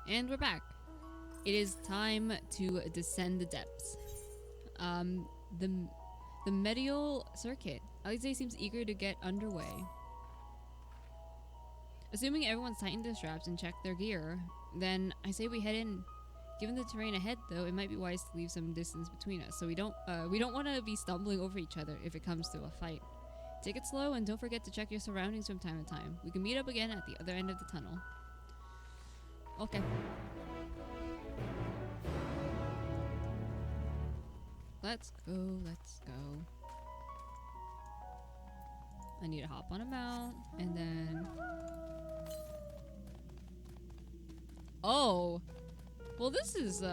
And we're back. It is time to descend the depths. The the medial circuit. Alize seems eager to get underway. Assuming everyone's tightened their straps and checked their gear, then I say we head in. Given the terrain ahead, though, it might be wise to leave some distance between us, so we don't want to be stumbling over each other if it comes to a fight. Take it slow and don't forget to check your surroundings from time to time. We can meet up again at the other end of the tunnel. Okay. Let's go, let's go. I need to hop on a mount, and then... Oh! Well, this is,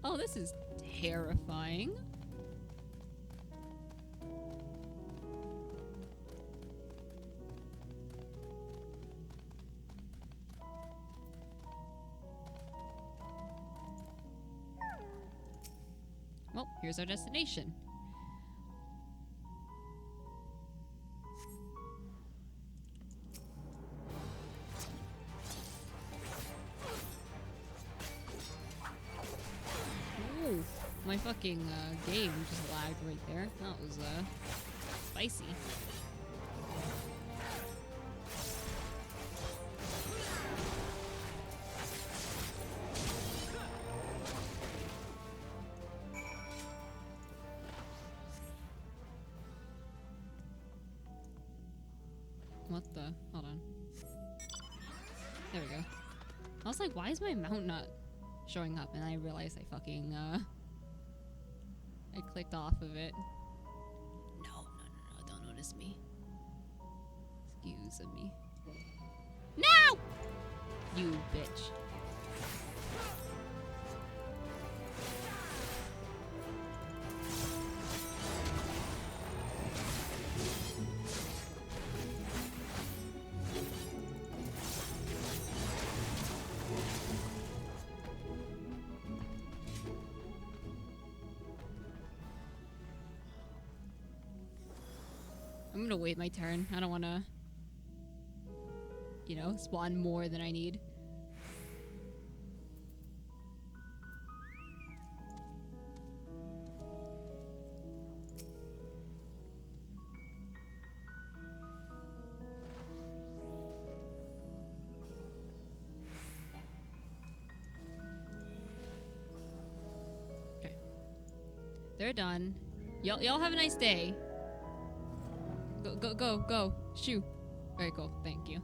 Oh, this is terrifying. Well, here's our destination. Ooh, my fucking game just lagged right there. That was spicy. What the? Hold on. There we go. I was like, why is my mount not showing up? And I realized I fucking, I clicked off of it. No, don't notice me. Excuse me. No! You bitch. I'm gonna wait my turn. I don't wanna, you know, spawn more than I need. Okay. They're done. Y'all have a nice day. Go. Shoo. Very cool. Thank you.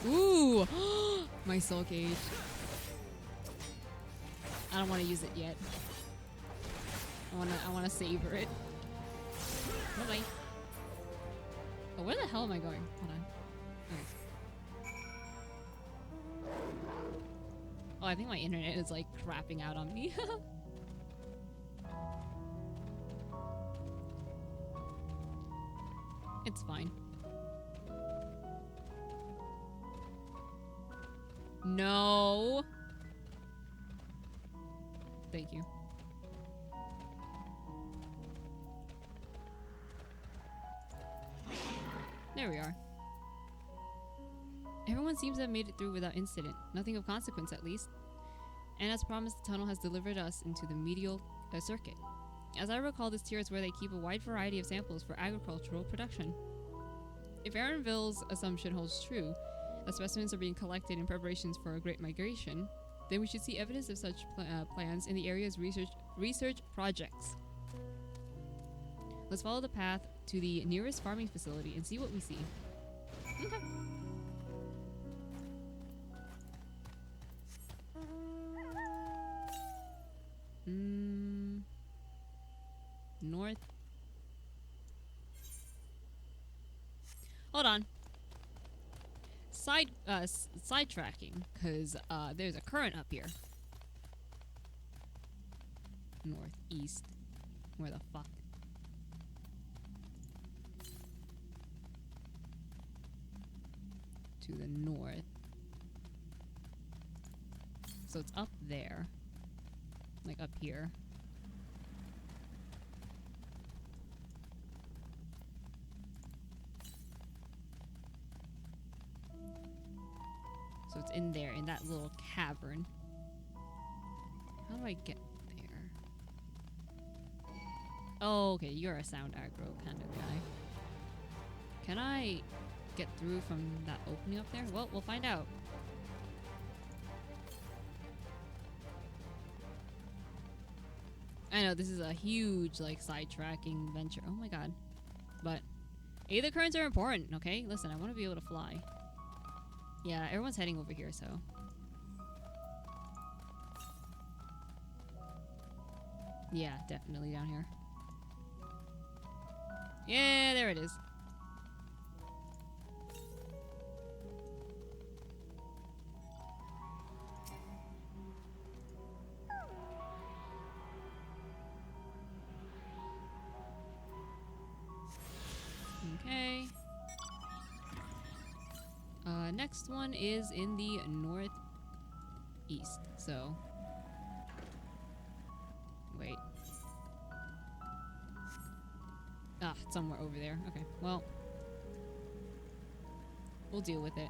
Ooh! My soul cage. I don't want to use it yet. I wanna savor it. Bye-bye. Oh, where the hell am I going? Hold on. Okay. Oh, I think my internet is like crapping out on me. It's fine. No. Thank you. There we are. Everyone seems to have made it through without incident. Nothing of consequence, at least. And as promised, the tunnel has delivered us into the medial circuit. As I recall, this tier is where they keep a wide variety of samples for agricultural production. If Aaronville's assumption holds true, that specimens are being collected in preparations for a great migration, then we should see evidence of such plans in the area's research projects. Let's follow the path to the nearest farming facility and see what we see. Okay. North. Hold on. Sidetracking, because there's a current up here. Northeast. Where the fuck? To the north. So it's up there. Like up here. So it's in there, in that little cavern. How do I get there? Oh, okay, you're a sound aggro kind of guy. Can I get through from that opening up there? Well, we'll find out. I know, this is a huge, like, sidetracking venture. Oh my god. But, the currents are important, okay? Listen, I want to be able to fly. Yeah, everyone's heading over here, so. Yeah, definitely down here. Yeah, there it is. Okay. Next one is in the northeast, so. Wait. Ah, it's somewhere over there. Okay, well. We'll deal with it.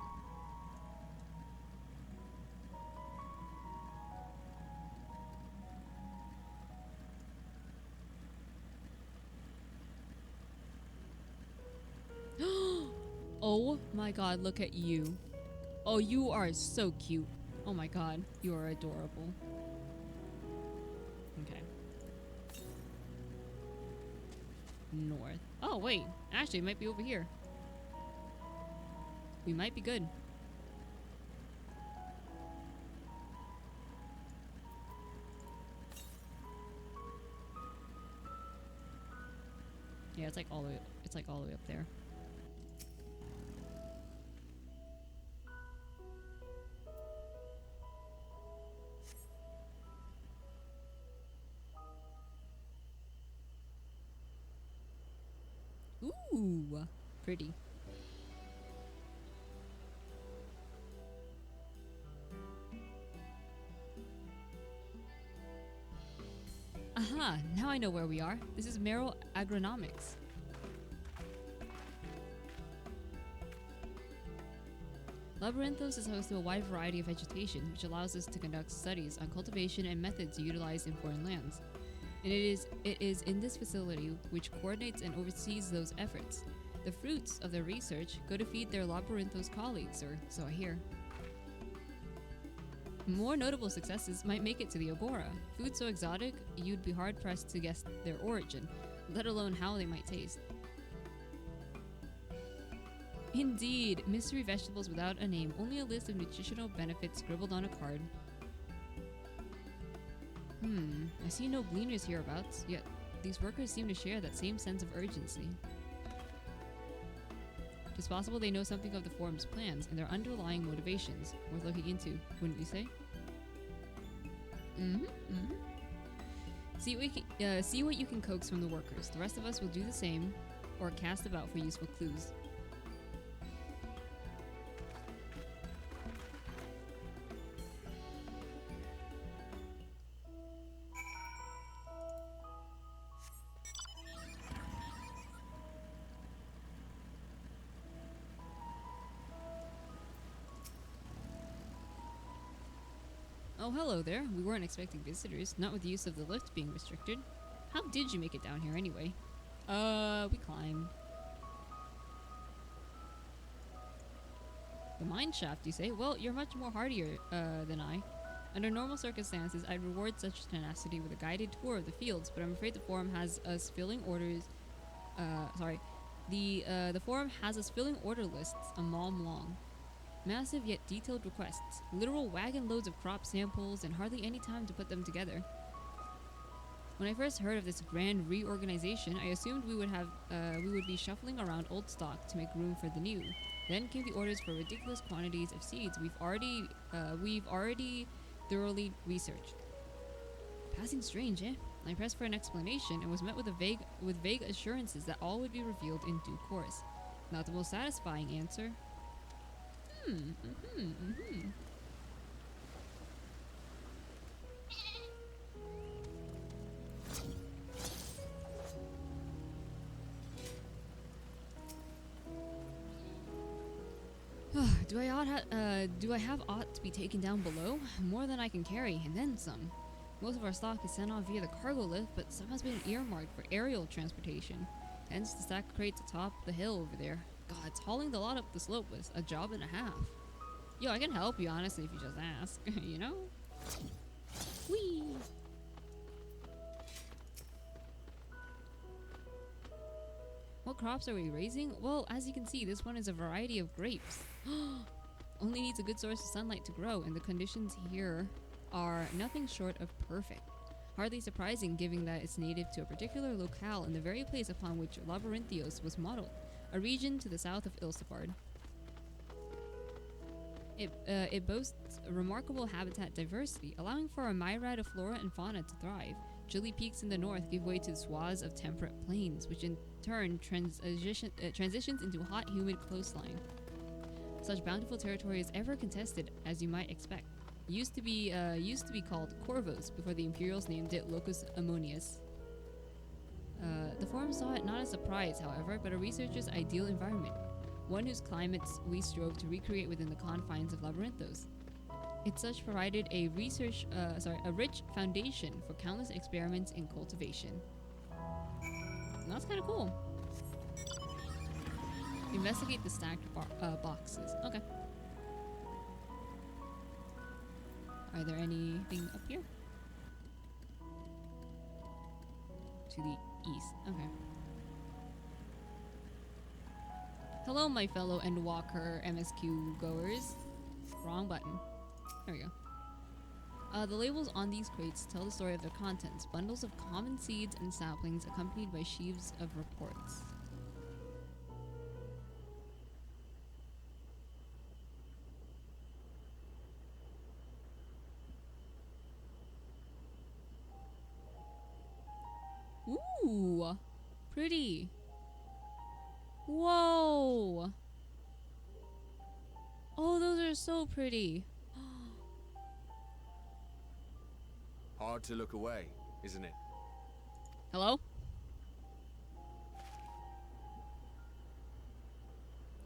Oh my god, look at you. Oh, you are so cute. Oh my god, you are adorable. Okay. North. Oh, wait. Actually, it might be over here. We might be good. Yeah, it's like all the way up there. Ooh, pretty. Aha, now I know where we are. This is Merrill Agronomics. Labyrinthos is host to a wide variety of vegetation, which allows us to conduct studies on cultivation and methods utilized in foreign lands. And it is in this facility which coordinates and oversees those efforts. The fruits of their research go to feed their Labyrinthos colleagues, or so I hear. More notable successes might make it to the Agora. Food so exotic, you'd be hard-pressed to guess their origin, let alone how they might taste. Indeed, mystery vegetables without a name, only a list of nutritional benefits scribbled on a card. I see no gleaners hereabouts, yet these workers seem to share that same sense of urgency. It's possible they know something of the forum's plans and their underlying motivations, worth looking into, wouldn't you say? See what you can coax from the workers. The rest of us will do the same, or cast about for useful clues. Oh, hello there. We weren't expecting visitors, not with the use of the lift being restricted. How did you make it down here anyway? We climbed. The mine shaft, you say? Well, you're much more hardier, than I. Under normal circumstances, I'd reward such tenacity with a guided tour of the fields, but I'm afraid the forum has us filling orders, the forum has us filling order lists a mom long. Massive yet detailed requests, literal wagon loads of crop samples, and hardly any time to put them together. When I first heard of this grand reorganization, I assumed we would be shuffling around old stock to make room for the new. Then came the orders for ridiculous quantities of seeds we've already thoroughly researched. Passing strange, eh? I pressed for an explanation and was met with vague assurances that all would be revealed in due course. Not the most satisfying answer. Do I have aught to be taken down below? More than I can carry, and then some. Most of our stock is sent off via the cargo lift, but some has been earmarked for aerial transportation. Hence the stack of crates atop the hill over there. God, hauling the lot up the slope was a job and a half. Yo, I can help you, honestly, if you just ask. You know? Whee! What crops are we raising? Well, as you can see, this one is a variety of grapes. Only needs a good source of sunlight to grow, and the conditions here are nothing short of perfect. Hardly surprising given that it's native to a particular locale in the very place upon which Labyrinthios was modeled, a region to the south of Ilsefard. It boasts a remarkable habitat diversity, allowing for a myriad of flora and fauna to thrive. Chilly peaks in the north give way to swaths of temperate plains, which in turn transitions into hot, humid coastline. Such bountiful territory is ever contested, as you might expect. Used to be called Corvos before the Imperials named it Locus Ammonius. The Forum saw it not as a surprise, however, but a researcher's ideal environment, one whose climates we strove to recreate within the confines of Labyrinthos. It such provided a rich foundation for countless experiments in cultivation. And that's kind of cool. Investigate the stacked boxes. Okay. Are there anything up here? To the east. Okay. Hello, my fellow Endwalker MSQ goers. Wrong button. There we go. The labels on these crates tell the story of their contents. Bundles of common seeds and saplings accompanied by sheaves of reports. Ooh, pretty. Whoa. Oh, those are so pretty. Hard to look away, isn't it? Hello?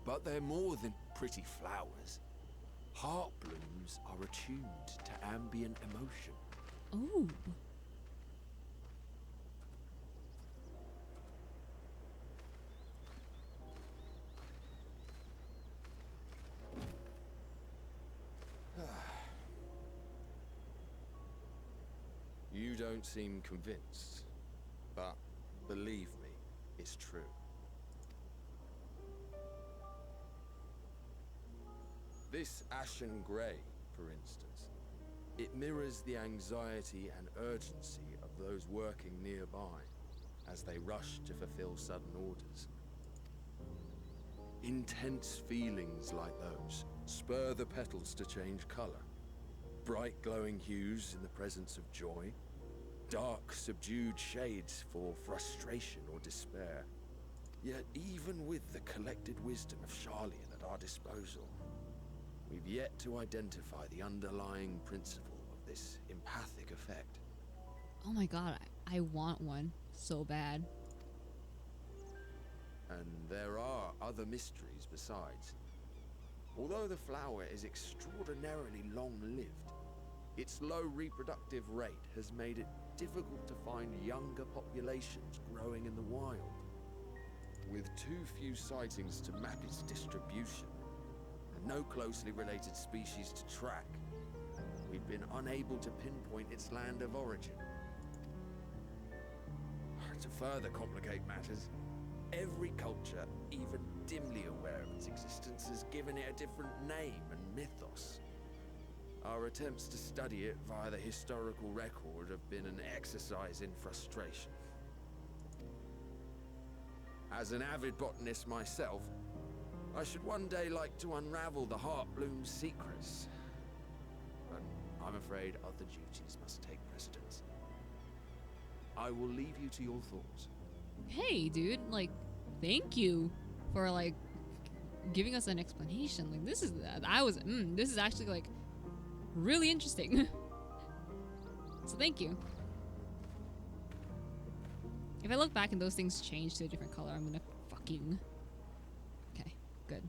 But they're more than pretty flowers. Heart blooms are attuned to ambient emotion. Oh. You don't seem convinced, but believe me, it's true. This ashen grey, for instance, it mirrors the anxiety and urgency of those working nearby as they rush to fulfill sudden orders. Intense feelings like those spur the petals to change colour. Bright glowing hues in the presence of joy, dark subdued shades for frustration or despair. Yet even with the collected wisdom of Charlian at our disposal, we've yet to identify the underlying principle of this empathic effect. Oh my god, I want one so bad. And there are other mysteries besides. Although the flower is extraordinarily long-lived, its low reproductive rate has made it difficult to find younger populations growing in the wild. With too few sightings to map its distribution, and no closely related species to track, we've been unable to pinpoint its land of origin. To further complicate matters, every culture, even dimly aware of its existence, has given it a different name and mythos. Our attempts to study it via the historical record have been an exercise in frustration. As an avid botanist myself, I should one day like to unravel the Heartbloom's secrets. But I'm afraid other duties must take precedence. I will leave you to your thoughts. Hey, dude, like, thank you for, like, giving us an explanation. Like, this is, this is actually, like, really interesting. So thank you. If I look back and those things change to a different color, I'm gonna fucking... Okay, good.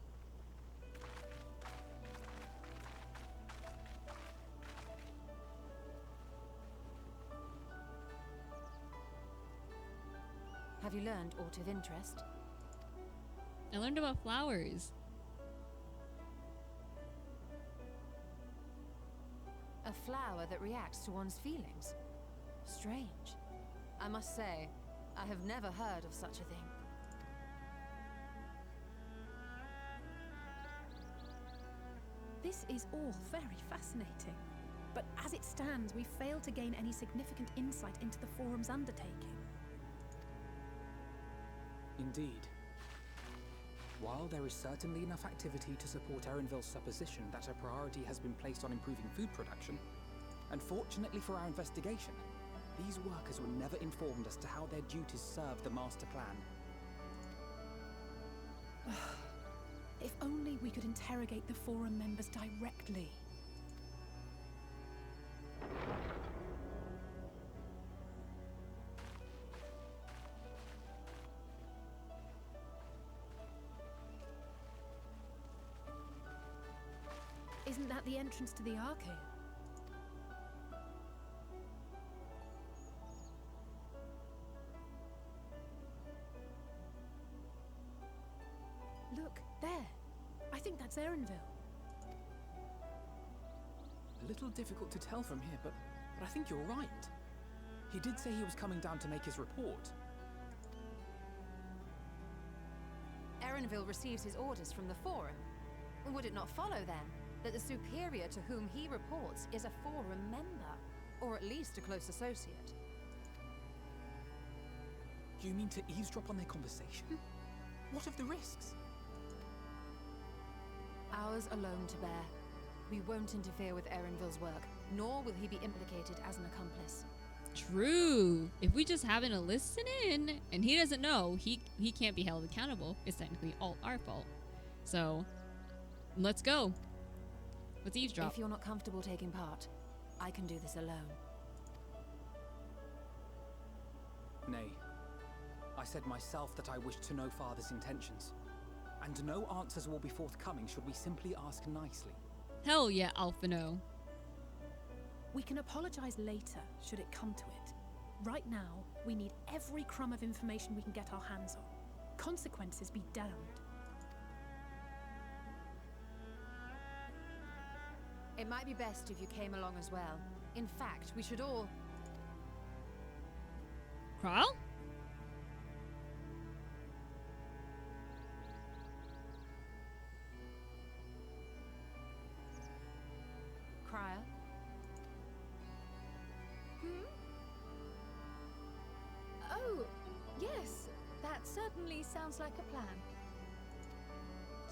Have you learned aught of interest? I learned about flowers. A flower that reacts to one's feelings. Strange. I must say, I have never heard of such a thing. This is all very fascinating, but as it stands, we fail to gain any significant insight into the Forum's undertaking. Indeed. While there is certainly enough activity to support Erenville's supposition that a priority has been placed on improving food production, unfortunately for our investigation, these workers were never informed as to how their duties serve the master plan. If only we could interrogate the Forum members directly. Isn't that the entrance to the arcade? Look, there. I think that's Erenville. A little difficult to tell from here, but I think you're right. He did say he was coming down to make his report. Erenville receives his orders from the Forum. Would it not follow, then, that the superior to whom he reports is a Forum member, or at least a close associate? You mean to eavesdrop on their conversation? What of the risks? Ours alone to bear. We won't interfere with Erenville's work, nor will he be implicated as an accomplice. True. If we just happen to listen in and he doesn't know, he can't be held accountable. It's technically all our fault. So, let's go. Let's eavesdrop. If you're not comfortable taking part, I can do this alone. Nay. I said myself that I wished to know Father's intentions. And no answers will be forthcoming should we simply ask nicely. Hell yeah, Alphino. We can apologize later, should it come to it. Right now, we need every crumb of information we can get our hands on. Consequences be damned. It might be best if you came along as well. In fact, we should all... Kral? Crier? Oh, yes. That certainly sounds like a plan.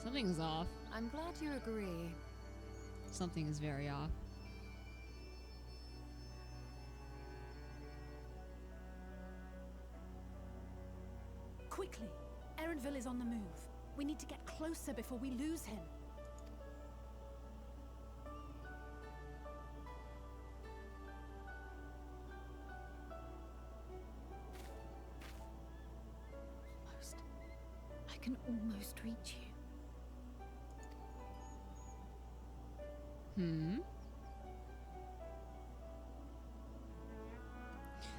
Something's off. I'm glad you agree. Something is very off. Quickly! Erenville is on the move. We need to get closer before we lose him. I can almost reach you.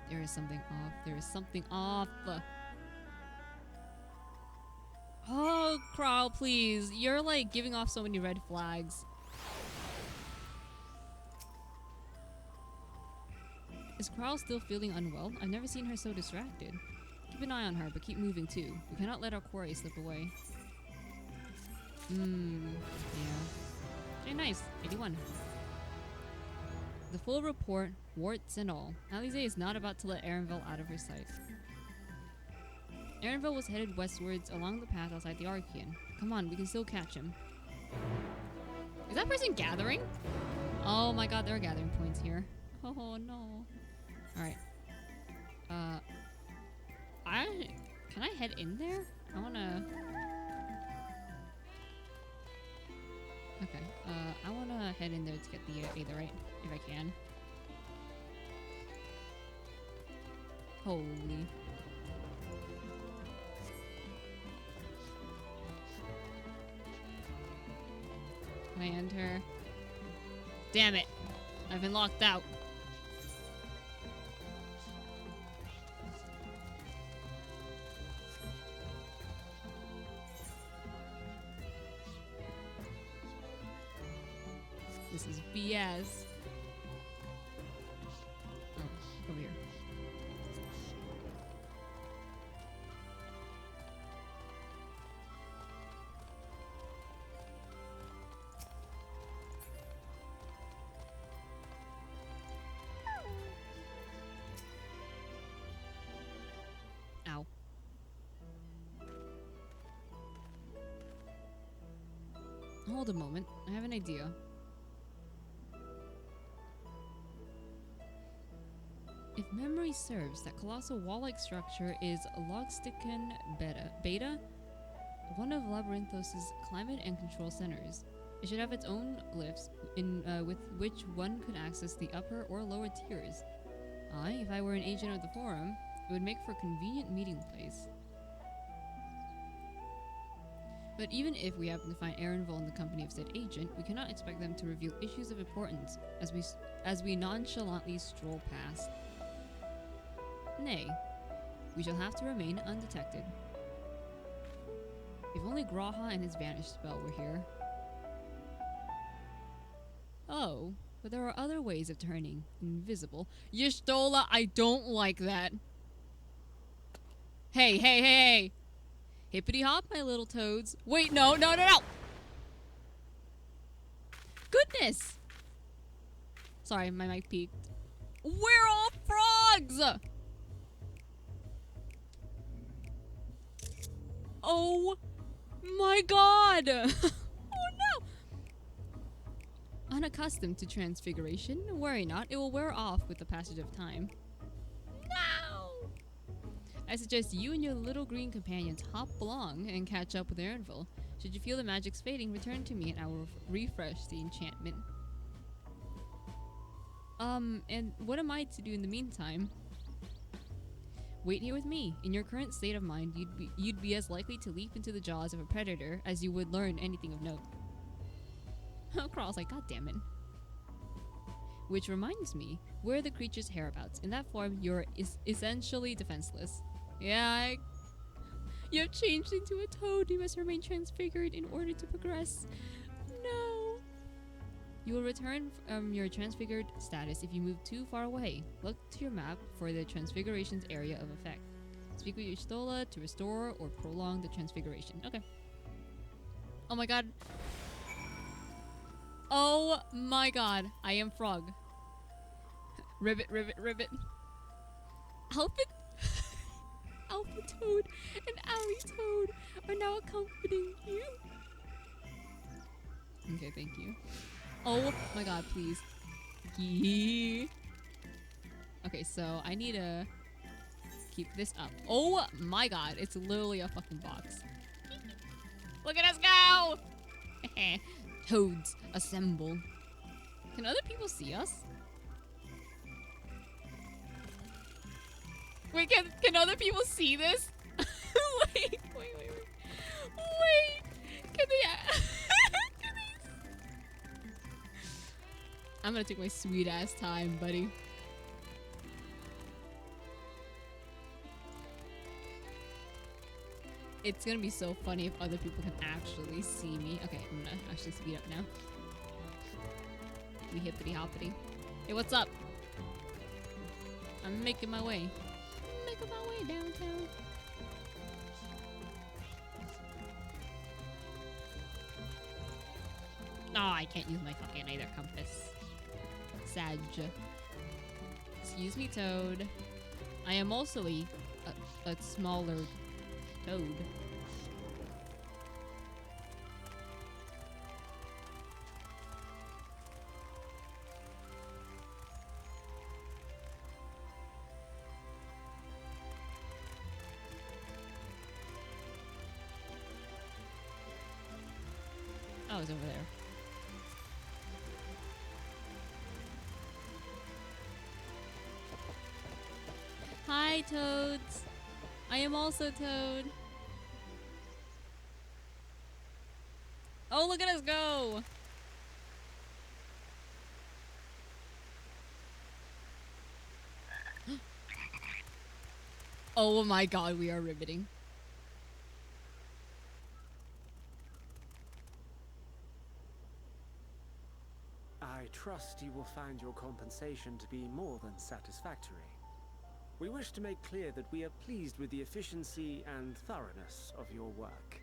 There is something off. There is something off. Oh, Kral, please. You're like giving off so many red flags. Is Kral still feeling unwell? I've never seen her so distracted. Keep an eye on her, but keep moving too. We cannot let our quarry slip away. Yeah. Okay, nice. 81. The full report, warts and all. Alize is not about to let Erenville out of her sight. Erenville was headed westwards along the path outside the Archean. Come on, we can still catch him. Is that person gathering? Oh my god, there are gathering points here. Oh no. Alright. Can I head in there? I wanna... Okay, I wanna head in there to get the Aetherite, if I can. Holy. Can I enter? Damn it! I've been locked out. This is BS. Oh, over here. Ow. Hold a moment. I have an idea. If memory serves, that colossal wall-like structure is Logstican Beta, one of Labyrinthos' climate and control centers. It should have its own lifts, with which one could access the upper or lower tiers. If I were an agent of the Forum, it would make for a convenient meeting place. But even if we happen to find Erenville in the company of said agent, we cannot expect them to reveal issues of importance as we nonchalantly stroll past. Nay, we shall have to remain undetected. If only Graha and his vanish spell were here. Oh, but there are other ways of turning invisible. Y'shtola, I don't like that. Hey, hey, hey, hey! Hippity hop, my little toads. Wait, no, no, no, no! Goodness! Sorry, my mic peaked. We're all frogs! Oh my god! Oh no! Unaccustomed to transfiguration, worry not, it will wear off with the passage of time. No! I suggest you and your little green companions hop along and catch up with Erenville. Should you feel the magic's fading, return to me and I will refresh the enchantment. And what am I to do in the meantime? Wait here with me. In your current state of mind, you'd be as likely to leap into the jaws of a predator as you would learn anything of note. Crawl's like, God damn it. Which reminds me, where are the creature's hereabouts? In that form, you're essentially defenseless. Yeah, you have changed into a toad. You must remain transfigured in order to progress. No. You will return your transfigured status if you move too far away. Look to your map for the transfiguration's area of effect. Speak with Y'shtola to restore or prolong the transfiguration. Okay. Oh my god. Oh my god. I am frog. Ribbit, ribbit, ribbit. Alpha Alpha Toad and Ally Toad are now accompanying you. Okay, thank you. Oh my god, please. Yeah. Okay, so I need to keep this up. Oh my god, it's literally a fucking box. Look at us go! Toads, assemble. Can other people see us? Wait, can other people see this? wait. Wait, can they... I'm gonna take my sweet ass time, buddy. It's gonna be so funny if other people can actually see me. Okay, I'm gonna actually speed up now. We hippity hoppity. Hey, what's up? I'm making my way. Making my way downtown. Oh, I can't use my fucking either compass. Sag. Excuse me, Toad. I am also a smaller toad. Oh, it's over there. Hi, Toads. I am also Toad. Oh, look at us go! Oh my god, we are riveting. trust you will find your compensation to be more than satisfactory. We wish to make clear that we are pleased with the efficiency and thoroughness of your work.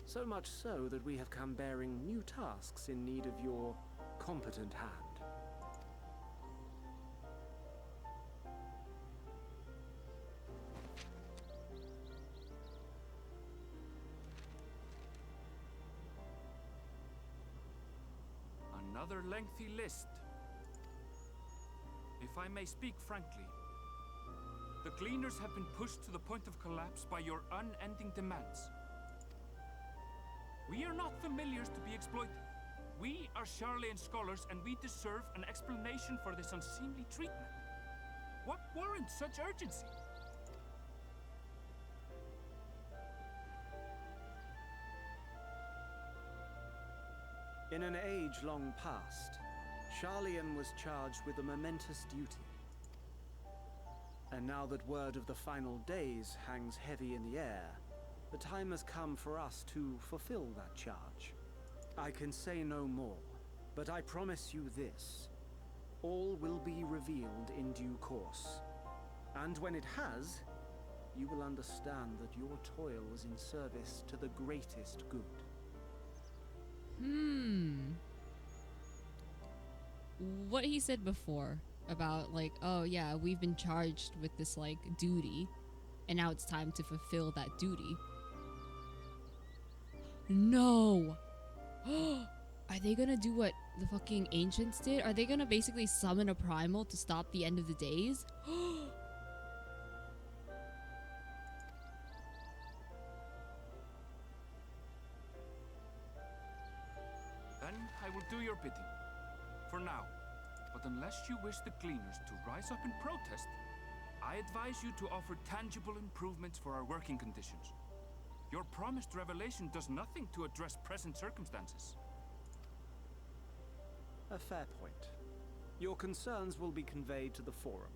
So much so that we have come bearing new tasks in need of your competent hand. Another lengthy list. If I may speak frankly, the Gleaners have been pushed to the point of collapse by your unending demands. We are not familiars to be exploited. We are Charlian scholars, and we deserve an explanation for this unseemly treatment. What warrants such urgency? In an age long past, Charlian was charged with a momentous duty. And now that word of the final days hangs heavy in the air, the time has come for us to fulfill that charge. I can say no more, but I promise you this. All will be revealed in due course. And when it has, you will understand that your toil was in service to the greatest good. What he said before about, like, oh yeah, we've been charged with this, like, duty, and now it's time to fulfill that duty. No! Are they gonna do what the fucking ancients did? Are they gonna basically summon a primal to stop the end of the days? Then I will do your bidding. For now. But unless you wish the Gleaners to rise up in protest, I advise you to offer tangible improvements for our working conditions. Your promised revelation does nothing to address present circumstances. A fair point. Your concerns will be conveyed to the Forum.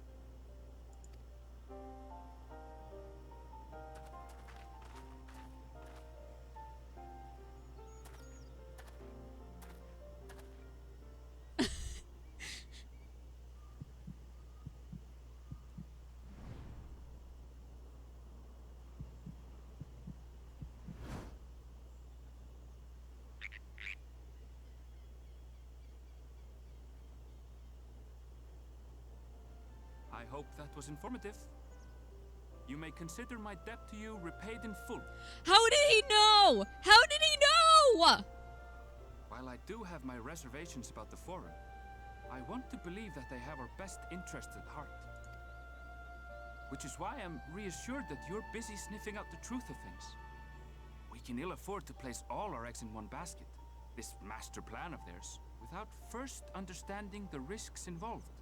I hope that was informative. You may consider my debt to you repaid in full. How did he know? How did he know? While I do have my reservations about the Forum, I want to believe that they have our best interests at heart. Which is why I'm reassured that you're busy sniffing out the truth of things. We can ill afford to place all our eggs in one basket, this master plan of theirs, without first understanding the risks involved.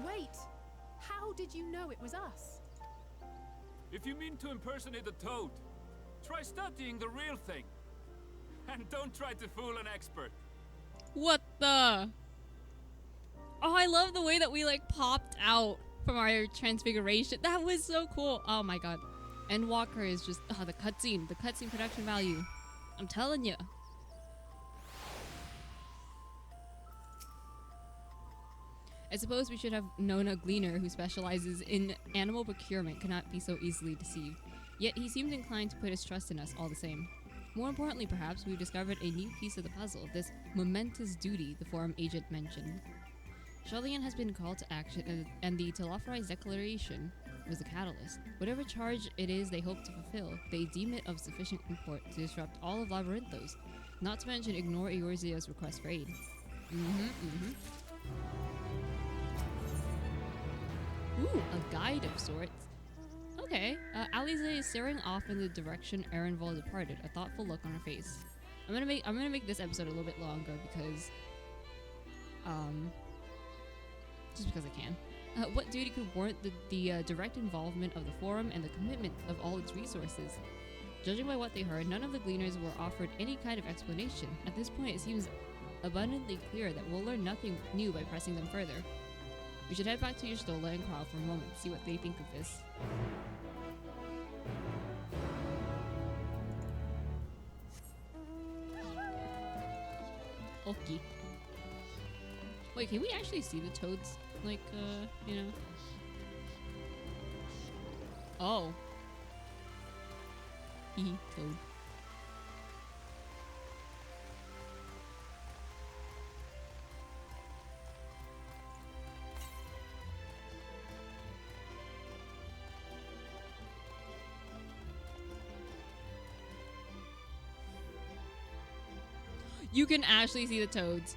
Wait! How did you know it was us? If you mean to impersonate a toad, try studying the real thing. And don't try to fool an expert. What the? Oh, I love the way that we, like, popped out from our transfiguration. That was so cool. Oh my god. And Walker is just, the cutscene production value. I'm telling you. I suppose we should have known a gleaner who specializes in animal procurement could not be so easily deceived. Yet he seemed inclined to put his trust in us all the same. More importantly, perhaps, we've discovered a new piece of the puzzle, this momentous duty the Forum agent mentioned. Charlian has been called to action, and the Telophori's declaration was the catalyst. Whatever charge it is they hope to fulfill, they deem it of sufficient import to disrupt all of Labyrinthos, not to mention ignore Eorzio's request for aid. Ooh, a guide of sorts. Okay, Alize is staring off in the direction Erenville departed, a thoughtful look on her face. I'm gonna make this episode a little bit longer because, just because I can. What duty could warrant the direct involvement of the Forum and the commitment of all its resources? Judging by what they heard, none of the Gleaners were offered any kind of explanation. At this point, it seems abundantly clear that we'll learn nothing new by pressing them further. We should head back to Y'shtola and Krau for a moment, see what they think of this. Okay. Wait, can we actually see the toads? Like, you know? Oh. Hee, toad. You can actually see the toads.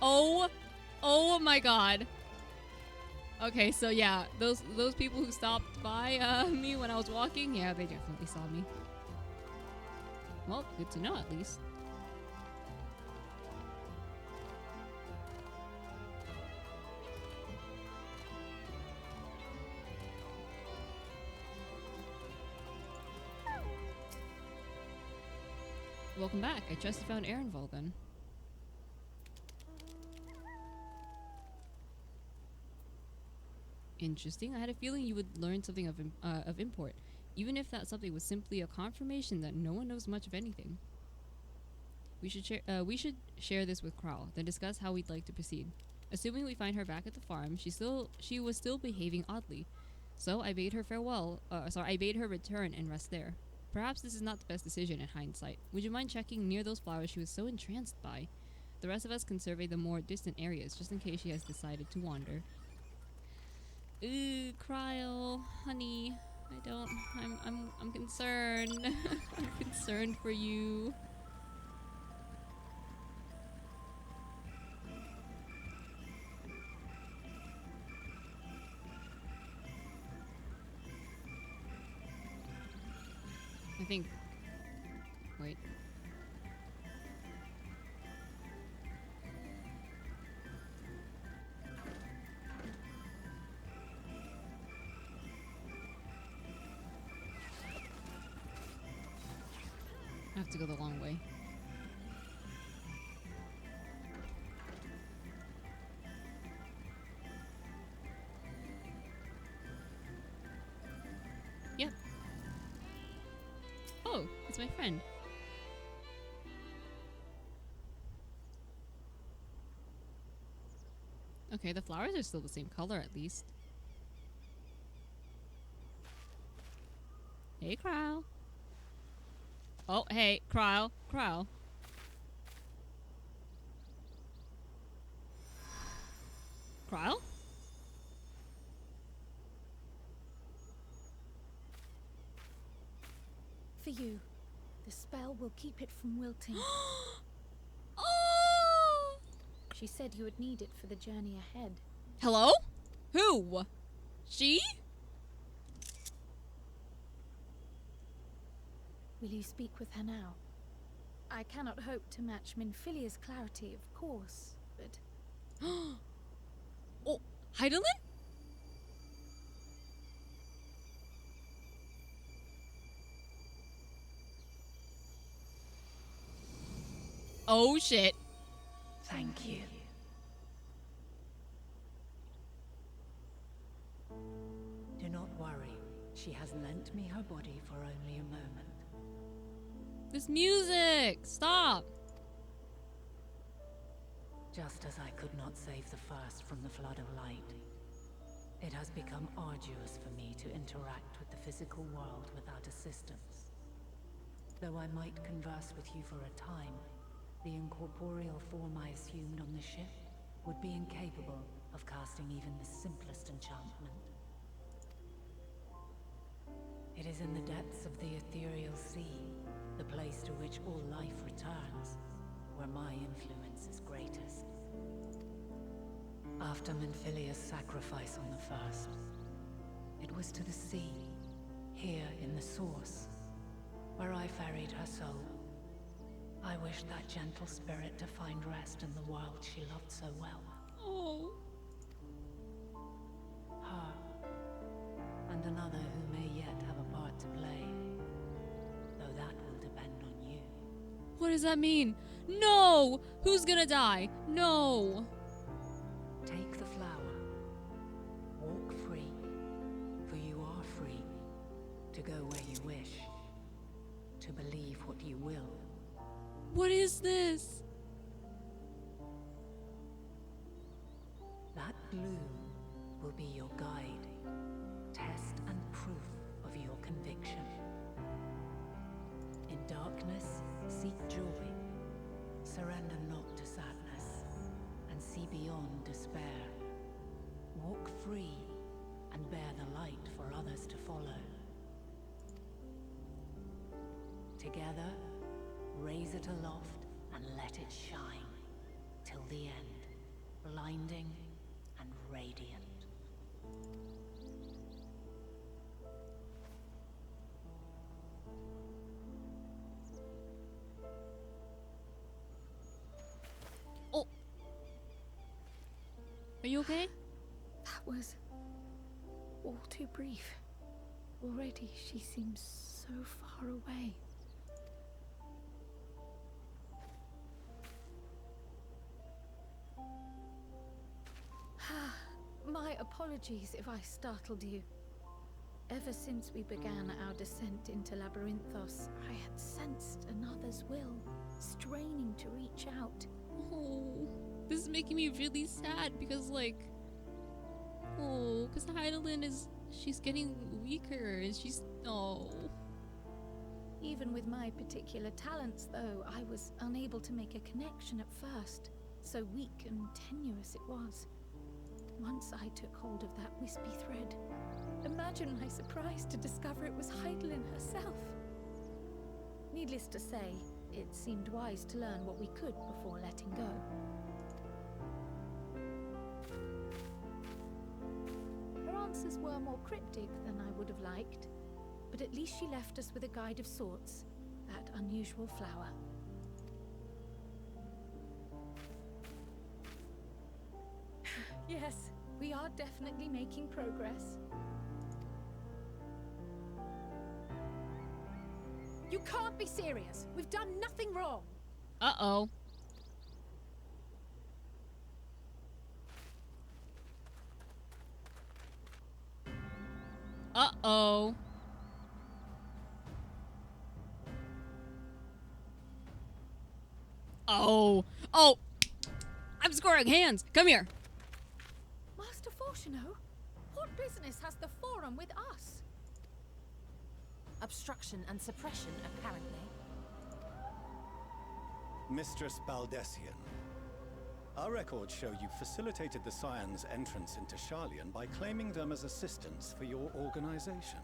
Oh my god. Okay, so yeah, those people who stopped by me when I was walking, yeah, they definitely saw me. Well, good to know at least. Welcome back. I trust you found Erenval then. Interesting. I had a feeling you would learn something of import, even if that something was simply a confirmation that no one knows much of anything. We should share this with Krau, then discuss how we'd like to proceed. Assuming we find her back at the farm, she was still behaving oddly, so I bade her farewell. I bade her return and rest there. Perhaps this is not the best decision in hindsight. Would you mind checking near those flowers she was so entranced by? The rest of us can survey the more distant areas, just in case she has decided to wander. Ooh, Cryle, honey, I'm concerned. I'm concerned for you. I think. Wait. I have to go the long way. Yep. Oh, it's my friend. Okay, the flowers are still the same color at least. Hey, Cryle. Oh, hey, Cryle. Cryle. Cryle? For you. The spell will keep it from wilting. Oh! She said you would need it for the journey ahead. Hello? Who? She? Will you speak with her now? I cannot hope to match Minfilia's clarity, of course, but... Oh, Heidelin? Oh shit. Thank you. Do not worry. She has lent me her body for only a moment. This music! Stop! Just as I could not save the first from the flood of light, it has become arduous for me to interact with the physical world without assistance. Though I might converse with you for a time, the incorporeal form I assumed on the ship would be incapable of casting even the simplest enchantment. It is in the depths of the ethereal sea, the place to which all life returns, where my influence is greatest. After Minfilia's sacrifice on the first, it was to the sea, here in the source, where I ferried her soul. I wished that gentle spirit to find rest in the world she loved so well. Oh. Her, and another who may yet have a part to play, though that will depend on you. What does that mean? No! Who's gonna die? No! Take the flower. Walk free, for you are free to go where you wish, to believe what you will. What is this? clue will be your guide, test and proof of your conviction. In darkness, seek joy. Surrender not to sadness, and see beyond despair. Walk free, and bear the light for others to follow. Together, raise it aloft and let it shine, till the end, blinding and radiant. Oh! Are you okay? That was all too brief. Already she seems so far away. My apologies if I startled you. Ever since we began our descent into Labyrinthos, I had sensed another's will, straining to reach out. Oh, this is making me really sad because, like, oh, because Heidelin she's getting weaker and she's, oh. Even with my particular talents, though, I was unable to make a connection at first. So weak and tenuous it was. Once I took hold of that wispy thread, imagine my surprise to discover it was Heidelin herself. Needless to say, it seemed wise to learn what we could before letting go. Her answers were more cryptic than I would have liked, but at least she left us with a guide of sorts, that unusual flower. Yes, we are definitely making progress. You can't be serious. We've done nothing wrong. Uh-oh. Uh-oh. Oh. Oh! I'm scoring hands! Come here! Master Fortuno, what business has the Forum with us? Obstruction and suppression, apparently. Mistress Baldessian, our records show you facilitated the Scions' entrance into Sharlayan by claiming them as assistants for your organization.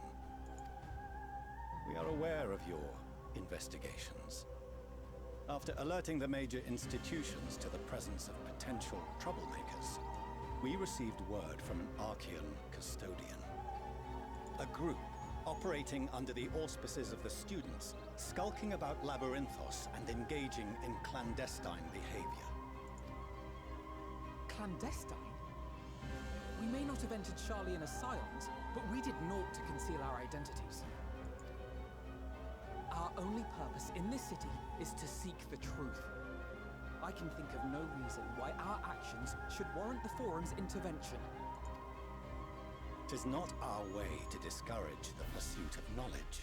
We are aware of your investigations. After alerting the major institutions to the presence of potential troublemakers, we received word from an Archean custodian. A group operating under the auspices of the students, skulking about Labyrinthos and engaging in clandestine behavior. Clandestine? We may not have entered Sharlayan as Scions, but we did naught to conceal our identities. Our only purpose in this city is to seek the truth. I can think of no reason why our actions should warrant the Forum's intervention. It is not our way to discourage the pursuit of knowledge,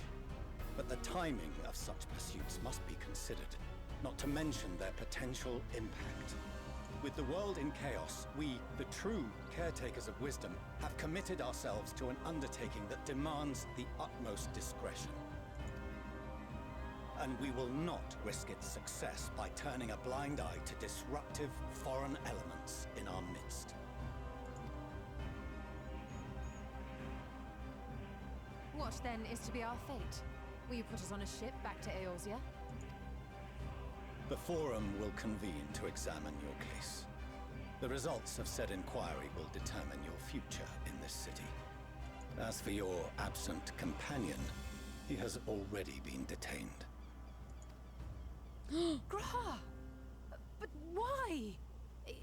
but the timing of such pursuits must be considered, not to mention their potential impact. With the world in chaos, we, the true caretakers of wisdom, have committed ourselves to an undertaking that demands the utmost discretion. And we will not risk its success by turning a blind eye to disruptive foreign elements in our midst. What then is to be our fate? Will you put us on a ship back to Eorzea? The Forum will convene to examine your case. The results of said inquiry will determine your future in this city. As for your absent companion, he has already been detained. Graha! But why?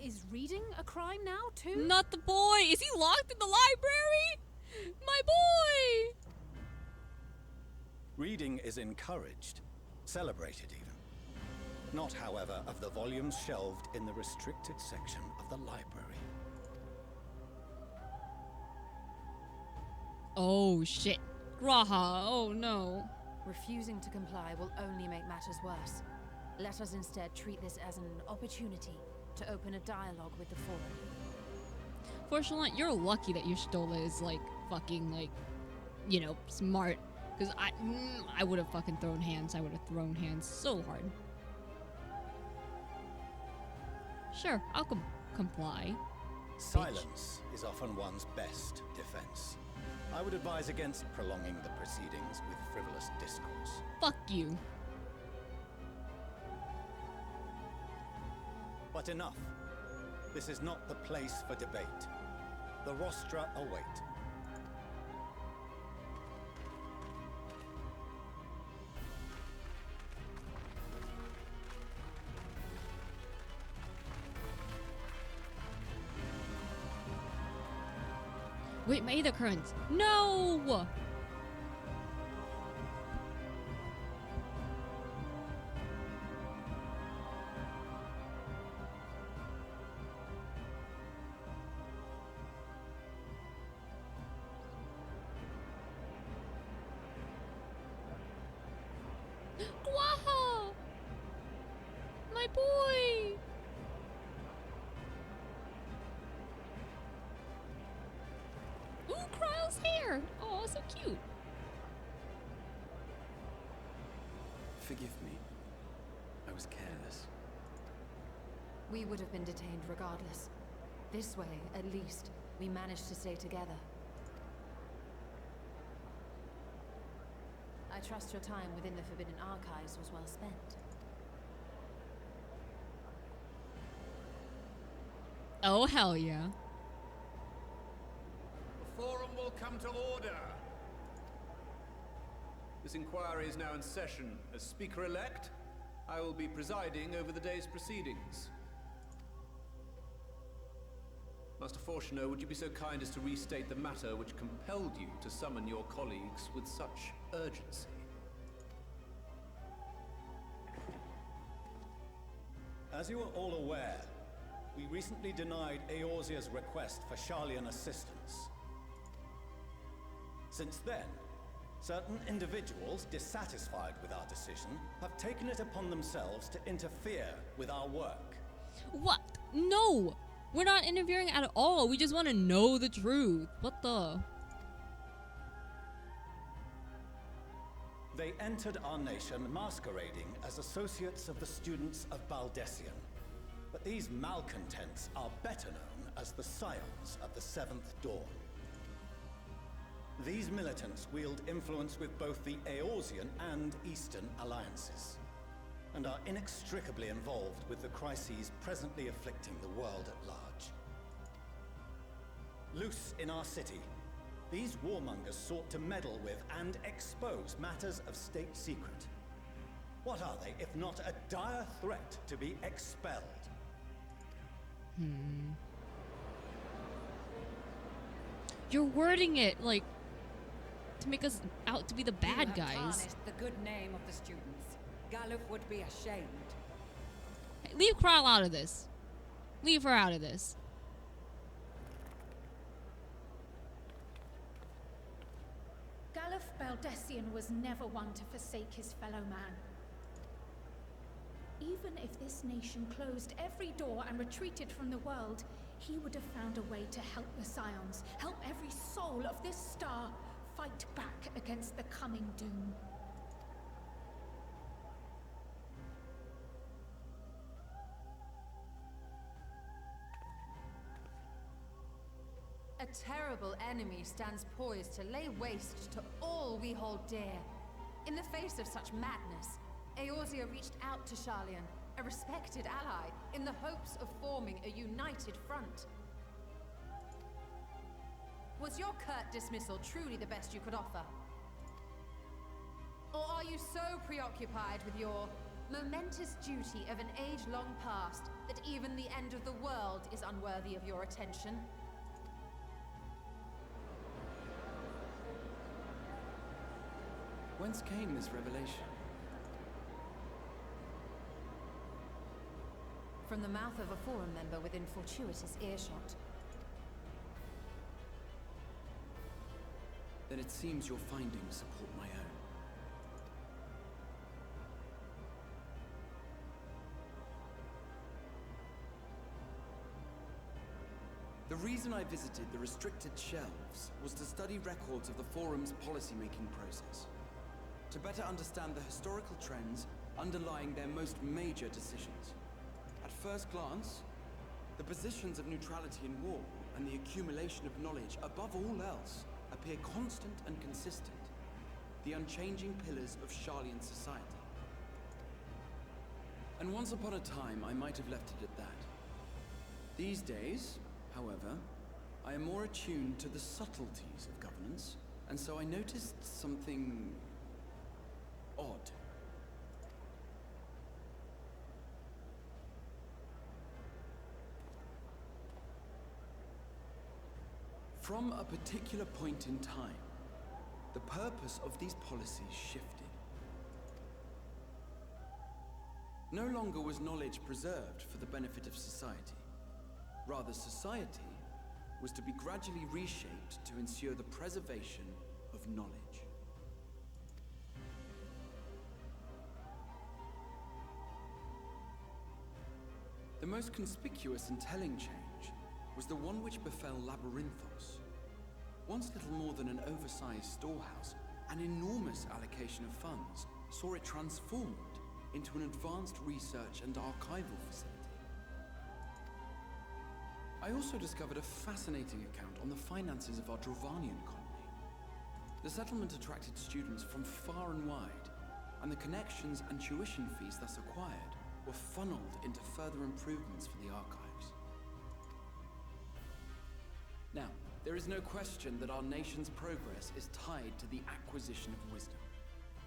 Is reading a crime now, too? Not the boy! Is he locked in the library? My boy! Reading is encouraged, celebrated even. Not, however, of the volumes shelved in the restricted section of the library. Oh shit. Graha, oh no. Refusing to comply will only make matters worse. Let us instead treat this as an opportunity to open a dialogue with the Forum. Fortunately, you're lucky that your Stola is like fucking like, you know, smart. Because I would have fucking thrown hands. I would have thrown hands so hard. Sure, I'll comply. Silence is often one's best defense. I would advise against prolonging the proceedings with frivolous discourse. Fuck you. But enough. This is not the place for debate. The rostra await. Wait, my Aether Currents. No! Wow! My boy! Ooh, Kryle's hair! Oh, so cute. Forgive me. I was careless. We would have been detained regardless. This way, at least, we managed to stay together. I trust your time within the Forbidden Archives was well spent. Oh, hell yeah. The forum will come to order. This inquiry is now in session. As Speaker-elect, I will be presiding over the day's proceedings. Master Fortuner, would you be so kind as to restate the matter which compelled you to summon your colleagues with such urgency? As you are all aware, we recently denied Eorzea's request for Sharlayan assistance. Since then, certain individuals dissatisfied with our decision have taken it upon themselves to interfere with our work. What? No! We're not interfering at all. We just want to know the truth. What the? They entered our nation masquerading as associates of the students of Baldessian. But these malcontents are better known as the Scions of the Seventh Dawn. These militants wield influence with both the Eorzean and Eastern alliances, and are inextricably involved with the crises presently afflicting the world at large. Loose in our city, these warmongers sought to meddle with and expose matters of state secret. What are they, if not a dire threat to be expelled? You're wording it like to make us out to be the bad guys. Tarnished the good name of the students. Galuf would be ashamed. Hey, leave Kryle out of this. Leave her out of this. Galuf Baldessian was never one to forsake his fellow man. Even if this nation closed every door and retreated from the world, he would have found a way to help the Scions, help every soul of this star fight back against the coming doom. A terrible enemy stands poised to lay waste to all we hold dear. In the face of such madness, Eorzea reached out to Sharlayan, a respected ally, in the hopes of forming a united front. Was your curt dismissal truly the best you could offer? Or are you so preoccupied with your momentous duty of an age-long past that even the end of the world is unworthy of your attention? Whence came this revelation? From the mouth of a forum member within fortuitous earshot. Then it seems your findings support my own. The reason I visited the restricted shelves was to study records of the Forum's policymaking process, to better understand the historical trends underlying their most major decisions. At first glance, the positions of neutrality in war and the accumulation of knowledge above all else appear constant and consistent, the unchanging pillars of Sharlayan society. And once upon a time, I might have left it at that. These days, however, I am more attuned to the subtleties of governance, and so I noticed something odd. From a particular point in time, the purpose of these policies shifted. No longer was knowledge preserved for the benefit of society. Rather, society was to be gradually reshaped to ensure the preservation of knowledge. The most conspicuous and telling change was the one which befell Labyrinthos. Once little more than an oversized storehouse, an enormous allocation of funds saw it transformed into an advanced research and archival facility. I also discovered a fascinating account on the finances of our Dravanian colony. The settlement attracted students from far and wide, and the connections and tuition fees thus acquired were funneled into further improvements for the archives. Now, there is no question that our nation's progress is tied to the acquisition of wisdom.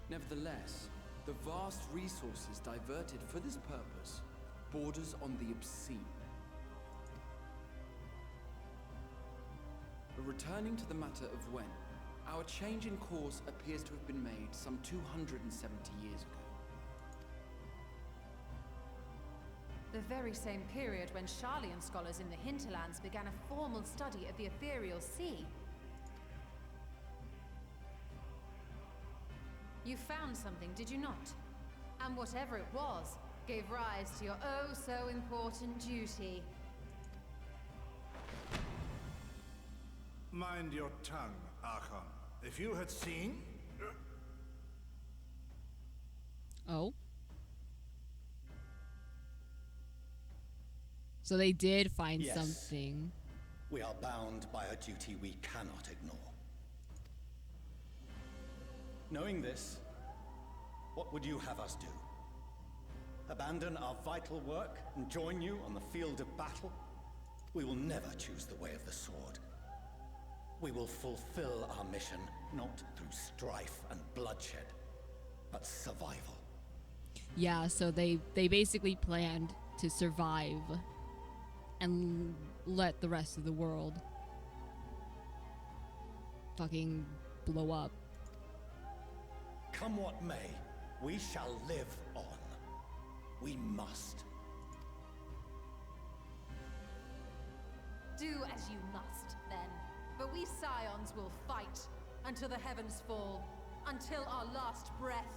Nevertheless, the vast resources diverted for this purpose borders on the obscene. But returning to the matter of when, our change in course appears to have been made some 270 years ago. The very same period when Sharlayan scholars in the hinterlands began a formal study of the ethereal sea. You found something, did you not? And whatever it was, gave rise to your oh-so-important duty. Mind your tongue, Archon. If you had seen... Oh? So they did find something. We are bound by a duty we cannot ignore. Knowing this, what would you have us do? Abandon our vital work and join you on the field of battle? We will never choose the way of the sword. We will fulfill our mission, not through strife and bloodshed, but survival. Yeah, so they basically planned to survive and let the rest of the world fucking blow up. Come what may, we shall live on. We must. Do as you must, then. But we Scions will fight until the heavens fall, until our last breath.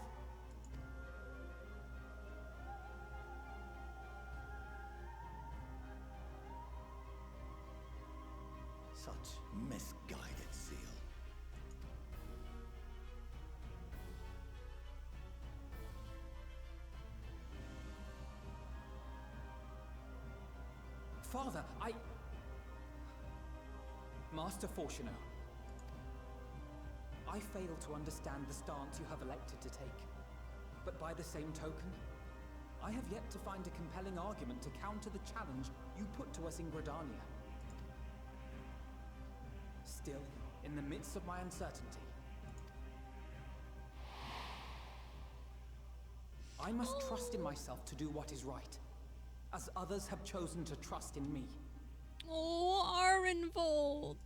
Such misguided zeal. Father, Master Fortuner, I fail to understand the stance you have elected to take. But by the same token, I have yet to find a compelling argument to counter the challenge you put to us in Gridania. Still, in the midst of my uncertainty, I must trust in myself to do what is right, as others have chosen to trust in me. Oh, Arenvold.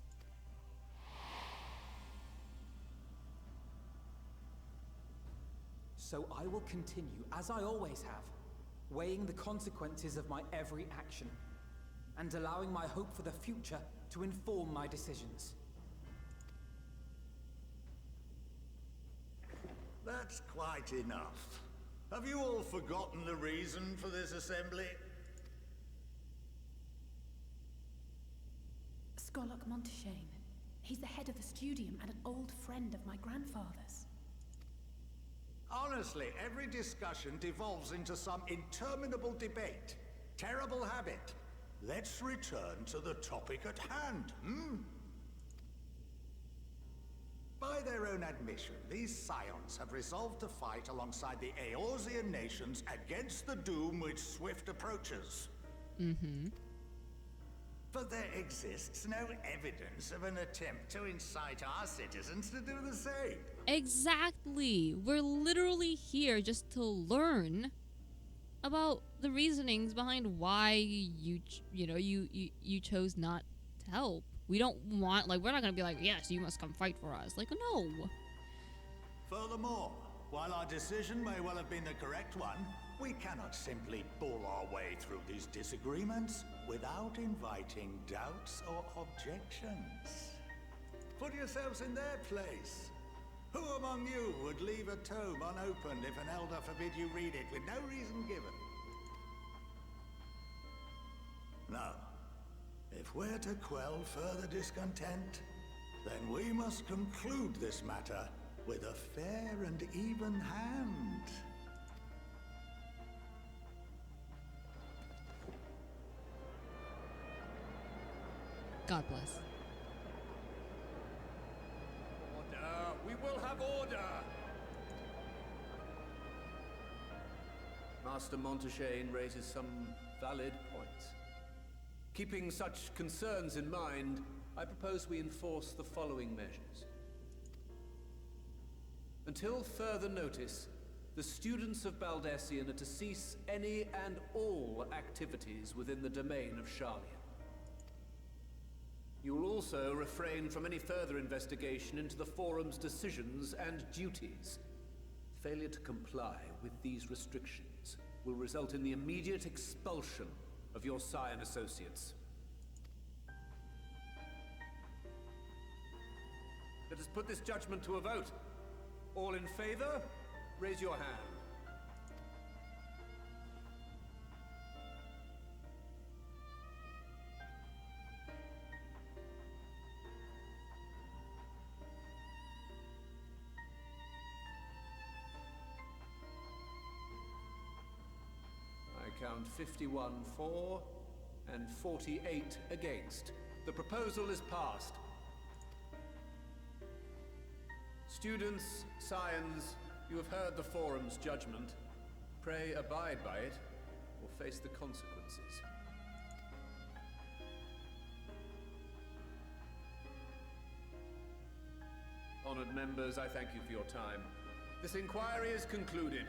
So I will continue, as I always have, weighing the consequences of my every action, and allowing my hope for the future to inform my decisions. That's quite enough. Have you all forgotten the reason for this assembly? Skolok Monteshane. He's the head of the studium and an old friend of my grandfather's. Honestly, every discussion devolves into some interminable debate. Terrible habit. Let's return to the topic at hand, By their own admission, these scions have resolved to fight alongside the Eorzean nations against the doom which swift approaches. But there exists no evidence of an attempt to incite our citizens to do the same. Exactly. We're literally here just to learn about the reasonings behind why you chose not to help. We don't want, like, we're not gonna be like, yes, you must come fight for us. Like, no. Furthermore, while our decision may well have been the correct one, we cannot simply bull our way through these disagreements without inviting doubts or objections. Put yourselves in their place. Who among you would leave a tome unopened if an elder forbid you read it with no reason given? Now, if we're to quell further discontent, then we must conclude this matter with a fair and even hand. God bless. Order! We will have order! Master Monteshane raises some valid points. Keeping such concerns in mind, I propose we enforce the following measures. Until further notice, the students of Baldessian are to cease any and all activities within the domain of Sharlian. You will also refrain from any further investigation into the Forum's decisions and duties. Failure to comply with these restrictions will result in the immediate expulsion of your Scion associates. Let us put this judgment to a vote. All in favor, raise your hand. I count 51 for and 48 against. The proposal is passed. Students, scions, you have heard the Forum's judgment. Pray abide by it, or face the consequences. Honored members, I thank you for your time. This inquiry is concluded.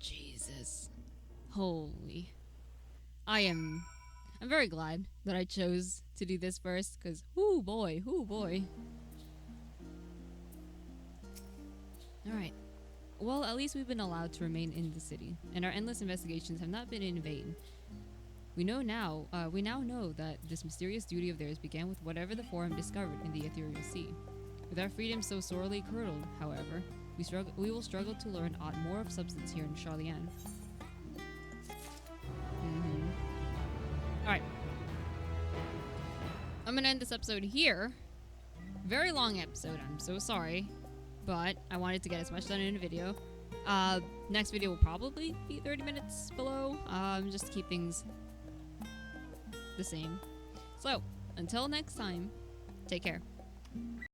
Jesus. Holy. I'm very glad that I chose to do this first, because whoo boy. Alright. Well, at least we've been allowed to remain in the city, and our endless investigations have not been in vain. We now know that this mysterious duty of theirs began with whatever the Forum discovered in the Ethereal Sea. With our freedom so sorely curdled, however, we will struggle to learn aught more of substance here in Sharlian. Alright. I'm gonna end this episode here. Very long episode, I'm so sorry. But I wanted to get as much done in a video. Next video will probably be 30 minutes below, just to keep things the same. So, until next time, take care.